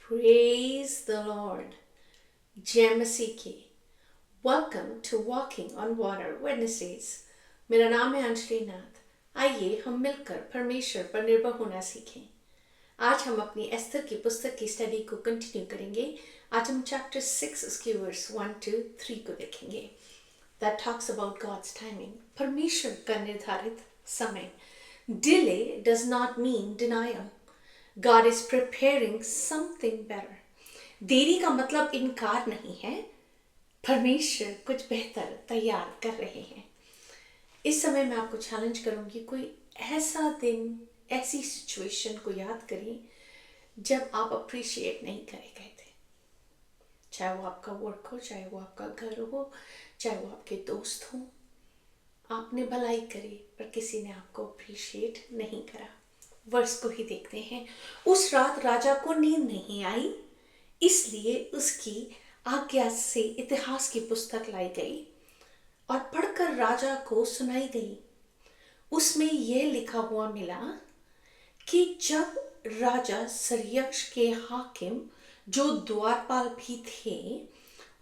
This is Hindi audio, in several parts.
Praise the Lord. जय मसीह की। Welcome to Walking on Water Wednesdays. मेरा नाम है अंजलि नाथ। आइए हम मिलकर परमेश्वर पर निर्भर होना सीखें। आज हम अपनी एस्थर की पुस्तक की स्टडी को कंटिन्यू करेंगे। आज हम चैप्टर 6 उसके वर्स 1 to 3 को देखेंगे। That talks about God's timing. परमेश्वर का निर्धारित समय। Delay does not mean denial. God is preparing something better. देरी का मतलब इनकार नहीं है, परमेश्वर कुछ बेहतर तैयार कर रहे हैं। इस समय मैं आपको चैलेंज करूंगी, कोई ऐसा दिन, ऐसी सिचुएशन को याद करिए जब आप अप्रिशिएट नहीं करे गए थे। चाहे वो आपका वर्क हो, चाहे वो आपका घर हो, चाहे वो आपके दोस्त हो। आपने भलाई करी पर किसी ने आपको अप्रिशिएट नहीं करा। वर्ष को ही देखते हैं। उस रात राजा को नींद नहीं आई, इसलिए उसकी आज्ञा से इतिहास की पुस्तक लाई गई और पढ़कर राजा को सुनाई गई। उसमें यह लिखा हुआ मिला कि जब राजा सरयक्ष के हाकिम जो द्वारपाल भी थे,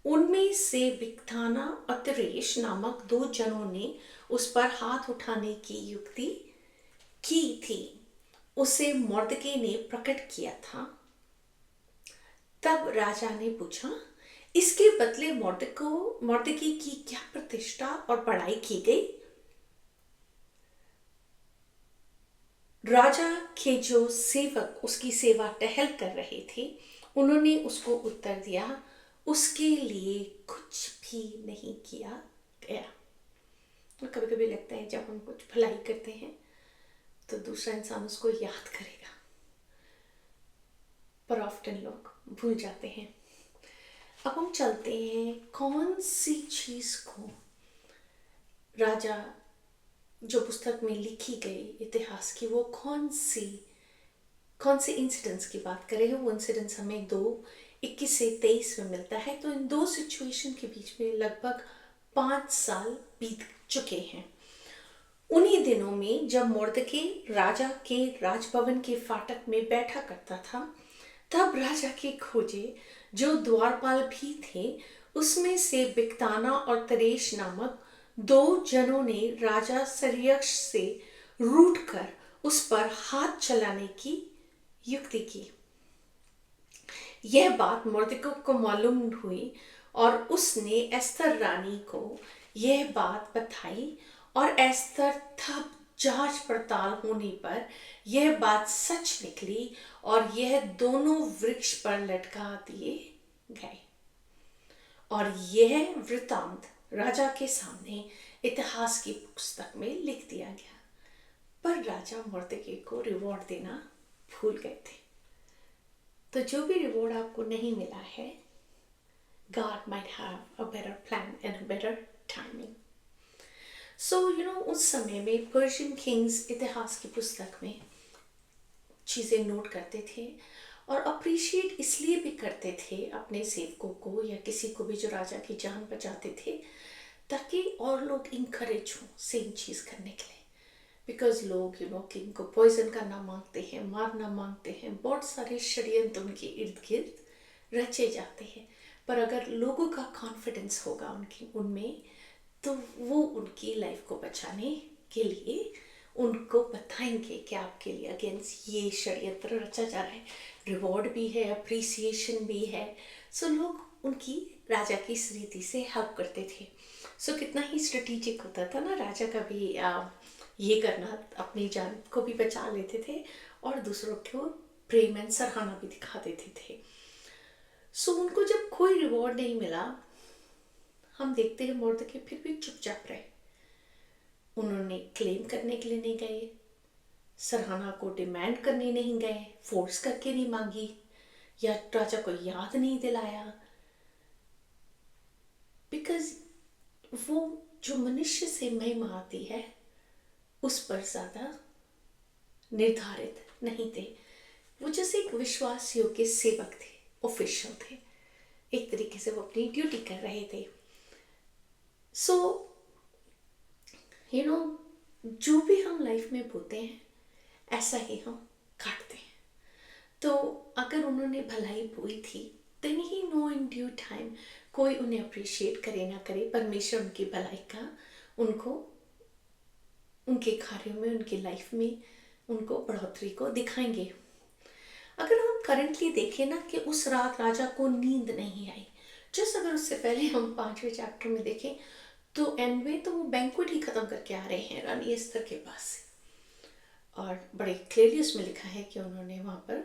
उनमें से बिक्ताना और तिरेश नामक 2 जनों ने उस पर हाथ उठाने की युक्ति की थी। उसे मोर्दके ने प्रकट किया था। तब राजा ने पूछा, इसके बदले मोर्दके की क्या प्रतिष्ठा और बड़ाई की गई? राजा के जो सेवक उसकी सेवा टहल कर रहे थे, उन्होंने उसको उत्तर दिया, उसके लिए कुछ भी नहीं किया गया। तो कभी कभी लगता है जब हम कुछ भलाई करते हैं तो दूसरा इंसान उसको याद करेगा, पर ऑफ्टन लोग भूल जाते हैं। अब हम चलते हैं, कौन सी चीज को राजा जो पुस्तक में लिखी गई इतिहास की, वो कौन से इंसिडेंट्स की बात कर रहे हैं। वो इंसिडेंट्स हमें 2:21 से 23 में मिलता है। तो इन 2 सिचुएशन के बीच में लगभग 5 साल बीत चुके हैं। उन्हीं दिनों में जब मोर्दके राजा के राजभवन के फाटक में बैठा करता था, तब राजा के खोजे जो द्वारपाल भी थे, उसमें से बिक्ताना और तरेश नामक 2 जनों ने राजा सरयक्ष से रूठ कर उस पर हाथ चलाने की युक्ति की। यह बात मोर्दके को मालूम हुई और उसने एस्थर रानी को यह बात बताई और एस्थर तब जांच पड़ताल होने पर यह बात सच निकली और यह दोनों वृक्ष पर लटका दिए गए। और यह वृतांत राजा के सामने इतिहास की पुस्तक में लिख दिया गया। पर राजा मोर्दके को रिवॉर्ड देना भूल गए थे। तो जो भी रिवॉर्ड आपको नहीं मिला है, God might have a better plan and a better timing. So, उस समय में पर्शियन किंग्स इतिहास की पुस्तक में चीज़ें नोट करते थे और अप्रिशिएट इसलिए भी करते थे अपने सेवकों को या किसी को भी जो राजा की जान बचाते थे, ताकि और लोग इनकरेज हों सेम चीज़ करने के लिए। बिकॉज लोग किंग को पॉइजन करना मांगते हैं, मारना मांगते हैं, बहुत सारे षड्यंत्र उनके इर्द गिर्द रचे जाते हैं। पर अगर लोगों का कॉन्फिडेंस होगा उनमें, तो वो उनकी लाइफ को बचाने के लिए उनको बताएंगे कि आपके लिए अगेंस्ट ये षड्यंत्र रचा जा रहा है। रिवॉर्ड भी है, अप्रिसिएशन भी है। सो लोग उनकी राजा की इस रीति से हेल्प करते थे। सो कितना ही स्ट्रेटेजिक होता था ना राजा का भी ये करना, अपनी जान को भी बचा लेते थे और दूसरों को प्रेम एंड सराहना भी दिखा देते थे। सो उनको जब कोई रिवॉर्ड नहीं मिला, हम देखते हैं मोर्दके फिर भी चुपचाप रहे। उन्होंने क्लेम करने के लिए नहीं गए, सराहना को डिमांड करने नहीं गए, फोर्स करके नहीं मांगी, या राजा को याद नहीं दिलाया, बिकॉज वो जो मनुष्य से महिमा आती है उस पर ज़्यादा निर्धारित नहीं थे। वो जैसे एक विश्वास योग्य सेवक थे, ऑफिशियल थे, एक तरीके से वो अपनी ड्यूटी कर रहे थे। सो जो भी हम लाइफ में बोते हैं ऐसा ही हम काटते हैं। तो अगर उन्होंने भलाई बोई थी, then he know in due time, कोई उन्हें अप्रिशिएट करे ना करे, परमेश्वर उनकी भलाई का उनको उनके कार्यों में, उनकी लाइफ में उनको बढ़ोतरी को दिखाएंगे। अगर हम करंटली देखें ना कि उस रात राजा को नींद नहीं आई, जस्ट अगर उससे पहले हम 5वें चैप्टर में देखें तो एंड में तो वो बैंक्वेट ही खत्म करके आ रहे हैं रानी एस्थर के पास से, और बड़े क्लियरली उसमें लिखा है कि उन्होंने वहाँ पर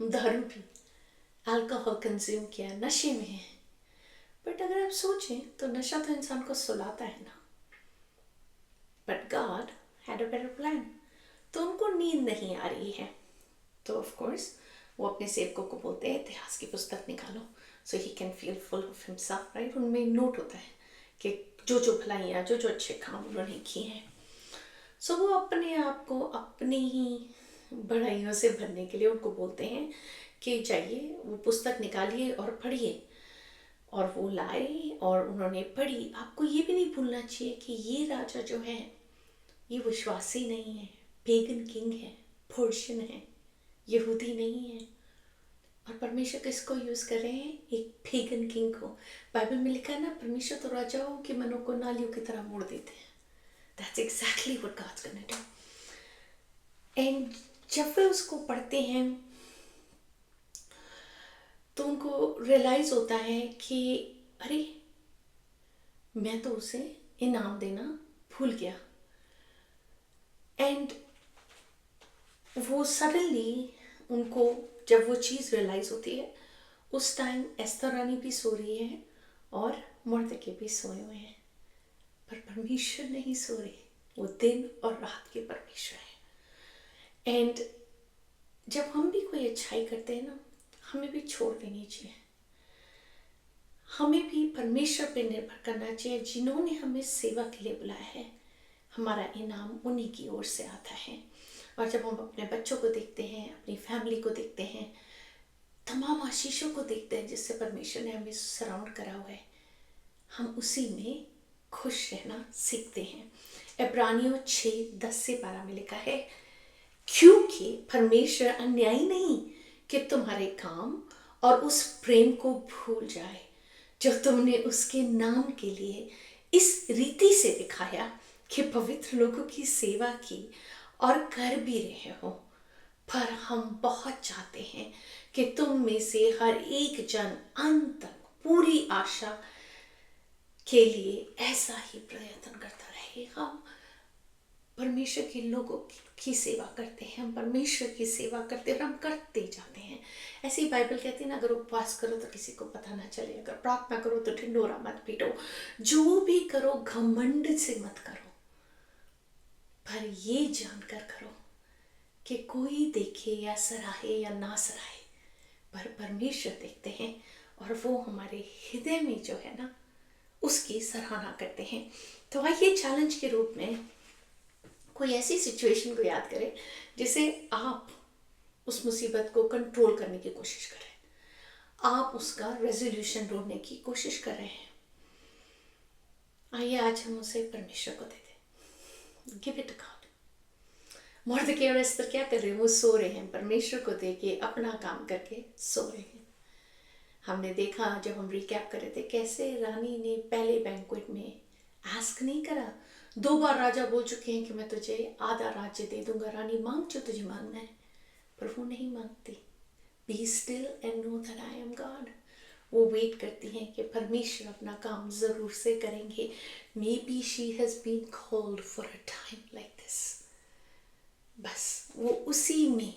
दारू पी, अल्कोहल कंज्यूम किया, नशे में है। बट अगर आप सोचें तो नशा तो इंसान को सुलाता है ना, but God had a better plan. तो उनको नींद नहीं आ रही है, तो ऑफ कोर्स वो अपने सेवकों को बोलते हैं इतिहास की पुस्तक निकालो, so he can feel full of himself, right. उनमें नोट होता है कि जो जो भलाइयाँ, जो जो अच्छे काम उन्होंने किए हैं। सो वो अपने आप को अपनी ही बड़ाइयों से भरने के लिए उनको बोलते हैं कि जाइए वो पुस्तक निकालिए और पढ़िए। और वो लाए और उन्होंने पढ़ी। आपको ये भी नहीं भूलना चाहिए कि ये राजा जो है ये विश्वासी नहीं है, पेगन किंग है, पर्शियन है, यहूदी नहीं है। और परमेश्वर किसको यूज कर रहे हैं? एक पेगन किंग को। बाइबल में लिखा है ना, परमेश्वर तो राजाओं के मनों को नालियों की तरह मोड़ देते हैं। That's exactly what God's gonna do. And जब वे उसको पढ़ते हैं तो उनको रियलाइज होता है कि अरे मैं तो उसे इनाम देना भूल गया। एंड वो सडनली उनको जब वो चीज़ रियलाइज होती है, उस टाइम एस्थर रानी भी सो रही है और मर्दके भी सोए हुए हैं, पर परमेश्वर नहीं सो रहे। वो दिन और रात के परमेश्वर है। एंड जब हम भी कोई अच्छाई करते हैं ना, हमें भी छोड़ देनी चाहिए। हमें भी परमेश्वर पे निर्भर करना चाहिए, जिन्होंने हमें सेवा के लिए बुलाया है। हमारा इनाम उन्हीं की ओर से आता है। और जब हम अपने बच्चों को देखते हैं, अपनी फैमिली को देखते हैं, तमाम आशीषों को देखते हैं जिससे परमेश्वर ने हमें सराउंड करा हुआ है, हम उसी में खुश रहना सीखते हैं। इब्रानियों 6:10-12 में लिखा है, क्योंकि परमेश्वर अन्यायी नहीं कि तुम्हारे काम और उस प्रेम को भूल जाए जो तुमने उसके नाम के लिए इस रीति से दिखाया कि पवित्र लोगों की सेवा की और कर भी रहे हो। पर हम बहुत चाहते हैं कि तुम में से हर एक जन अंत तक पूरी आशा के लिए ऐसा ही प्रयत्न करता रहे। हम परमेश्वर के लोगों की सेवा करते हैं, हम परमेश्वर की सेवा करते हैं और हम करते जाते हैं। ऐसे ही बाइबल कहती है ना, अगर उपवास करो तो किसी को पता ना चले, अगर प्रार्थना करो तो ढिंढोरा मत पीटो, जो भी करो घमंड से मत करो, पर ये जानकर करो कि कोई देखे या सराहे या ना सराहे, पर परमेश्वर देखते हैं और वो हमारे हृदय में जो है ना उसकी सराहना करते हैं। तो आइए चैलेंज के रूप में कोई ऐसी सिचुएशन को याद करें जिसे आप उस मुसीबत को कंट्रोल करने की कोशिश करें, आप उसका रेजोल्यूशन ढूंढने की कोशिश कर रहे हैं। आइए आज हम उसे परमेश्वर को दे दें, गिव इट टू गॉड। मर्दके और एस्थर क्या कर रहे हैं? वो सो रहे हैं, परमेश्वर को दे के अपना काम करके सो रहे हैं। हमने देखा जब हम रिकैप कर रहे थे कैसे रानी ने पहले बैंक्वेट में आस्क नहीं करा। 2 बार राजा बोल चुके हैं कि मैं तुझे आधा राज्य दे दूंगा, रानी मांग जो तुझे मांगना है, पर वो नहीं मांगती। Be still and know that I am God. वो वेट करती हैं कि परमेश्वर अपना काम जरूर से करेंगे। May be she has been called for a time like this. बस वो उसी में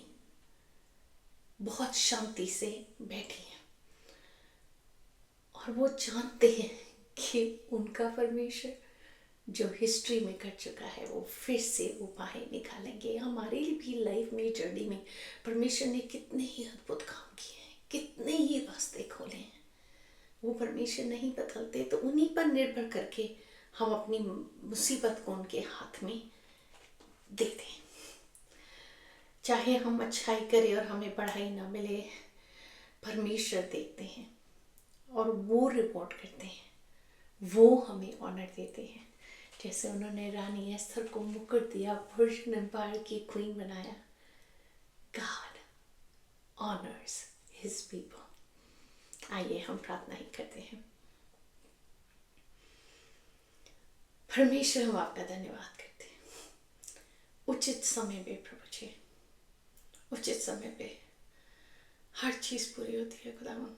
बहुत शांति से बैठी हैं और वो जानते हैं कि उनका परमेश्वर जो हिस्ट्री में कर चुका है वो फिर से वो बाहर निकालेंगे। हमारे लिए भी लाइफ में, जर्नी में परमेश्वर ने कितने ही अद्भुत काम परमेश्वर नहीं बदलते, तो उन्हीं पर निर्भर करके हम अपनी मुसीबत को उनके हाथ में दे दें। चाहे हम अच्छाई करें और हमें बढ़ाई ना मिले, परमेश्वर देखते हैं और वो रिपोर्ट करते हैं, वो हमें ऑनर देते हैं। जैसे उन्होंने रानी एस्थर को मुकुट दिया, पर्शियन एम्पायर की क्वीन बनाया। God honors his people। आइए हम प्रार्थना ही करते हैं। परमेश्वर, हम आपका धन्यवाद करते हैं। उचित समय पे प्रभु जी, उचित समय पे हर चीज पूरी होती है खुदावन।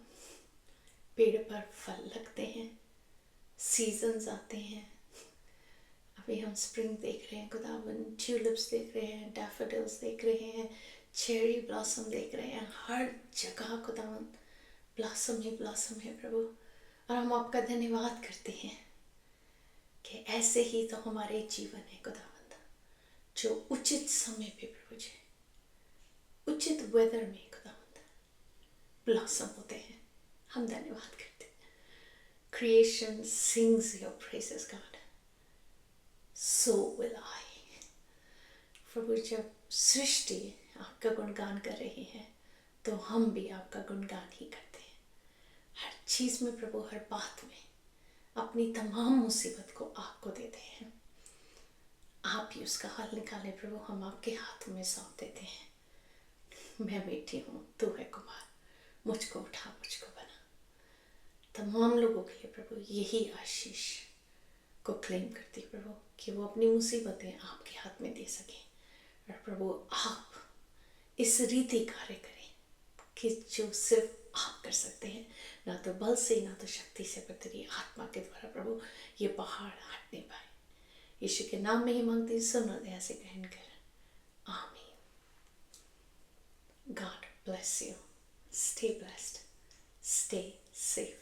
पेड़ पर फल लगते हैं, सीजन्स आते हैं। अभी हम स्प्रिंग देख रहे हैं खुदावन, ट्यूलिप्स देख रहे हैं, डैफोडिल्स देख रहे हैं, चेरी ब्लॉसम देख रहे हैं। हर जगह खुदावन ब्लॉसम ही ब्लॉसम है प्रभु। और हम आपका धन्यवाद करते हैं कि ऐसे ही तो हमारे जीवन है खुदावंद, जो उचित समय पे प्रभु जी, उचित वेदर में खुदावंद ब्लॉसम होते हैं। हम धन्यवाद करते हैं। Creation sings your praises God, so will I. प्रभु, जब सृष्टि आपका गुणगान कर रही है तो हम भी आपका गुणगान ही करते हैं। हर चीज में प्रभु, हर बात में अपनी तमाम मुसीबत को आपको देते हैं। आप ही उसका हल निकाले प्रभु, हम आपके हाथों में सौंप देते हैं। मैं बेटी हूँ, तू है कुमार, मुझको उठा, मुझको बना। तमाम लोगों के लिए प्रभु यही आशीष को क्लेम करती प्रभु, कि वो अपनी मुसीबतें आपके हाथ में दे सकें। और प्रभु, आप इस रीति कार्य करें कि जो सिर्फ आप कर सकते हैं, ना तो बल से, ना तो शक्ति से, पर तेरी आत्मा के द्वारा प्रभु ये पहाड़ हट नहीं पाए। यीशु के नाम में ही मांगते हैं, सुनो दया से ग्रहण कर, आमीन। God bless you, stay blessed, stay safe.